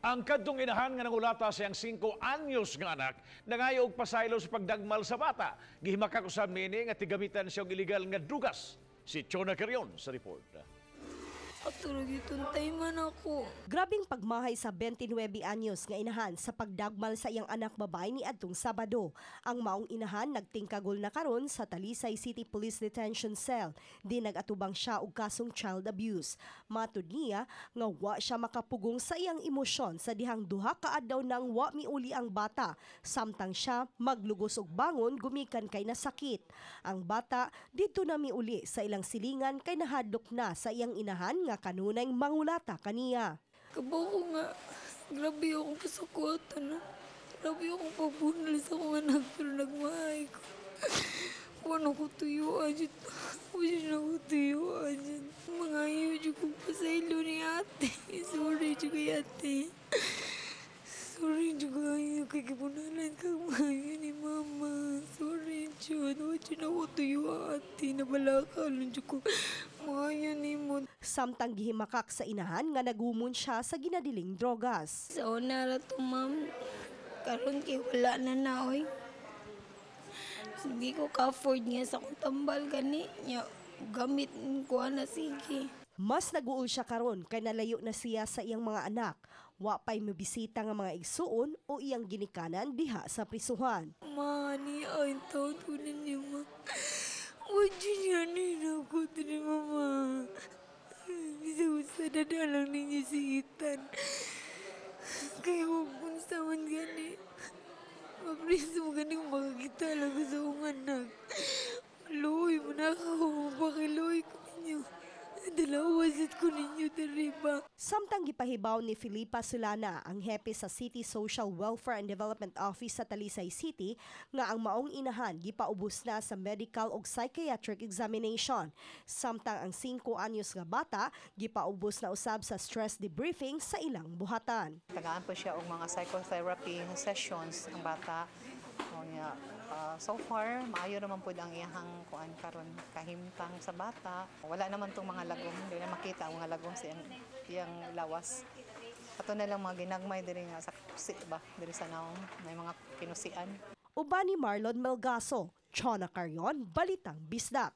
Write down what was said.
Ang kadtong inahan nga nangulata siyang 5 anyos nga anak, nangayo og pasaylo sa pagdagmal sa bata. Gihimakak usab niini nga tigamitan siyang illegal nga drugas. Si Chona Carrion sa report. Tulog ituntay man ako. Grabing pagmahay sa 29 anyos nga inahan sa pagdagmal sa iyang anak babae ni adtong Sabado. Ang maong inahan nagtingkagol na karon sa Talisay City Police Detention Cell. Di nagatubang siya og kasong child abuse. Matud niya nga wa siya makapugong sa iyang emosyon sa dihang duha ka adlaw nang wa miuli ang bata. Samtang siya maglugos og bangon gumikan kay nasakit. Ang bata didto na miuli sa ilang silingan kay nahadlok na sa iyang inahan nga kanunay mangulata kaniya. Kabaw ko nga, grabe akong kasakuatan. Grabe akong pabunal sa akong anak pero nagmahay ko. Wala ko tuyuan dyan. Wala ko tuyuan dyan. Mangayo dyan kong pasaylo ni ate. Sorry dyan kay ate. Sorry dyan kayo kay kipunalan kang mayo ni mama. Sorry dyan. Wala dyan ako tuyuan ate. Nabalakalan dyan ko. Mayo ni mo. Samtang gihimakak sa inahan nga nagumon siya sa ginadiling drogas. Sa una na to, ma'am. Karon kay wala na naoy. Hindi ko ka-afford nga sa kong tambal gani. Gamit ko na sige. Mas naguol siya karon kay nalayo na siya sa iyang mga anak. Wa pay mabisita nga mga igsuon o iyang ginikanan diha sa prisuhan. Mani, ay taon ko ninyo, ma. Huwag yun yan ako din, mama. Bisa-usa na dalang ninyo sigitan. Kaya huwag kong saman gani. Mapriso mo gani kung makakita lang ko sa kong anak. Loy mo na ako, pakiloy ko ninyo. Dalawasit ko ninyo dariba. Samtang gipahibaw ni Filipa Solana, ang hepe sa City Social Welfare and Development Office sa Talisay City, nga ang maong inahan gipaubos na sa medical ug psychiatric examination. Samtang ang 5 anyos nga bata gipaubos na usab sa stress debriefing sa ilang buhatan. Tagaan po siya og mga psychotherapy sessions ang bata. So far, maayo naman po ang iyang kuan karon kahimtang sa bata. Wala naman tong mga lagom, hindi na makita ang mga lagom sa iyang lawas. Ato na lang mga ginagmay diri nga sa kusi ba, diri sa naong may mga kinusian. Uban ni Marlon Melgaso, Chona Carrion, Balitang Bisdak.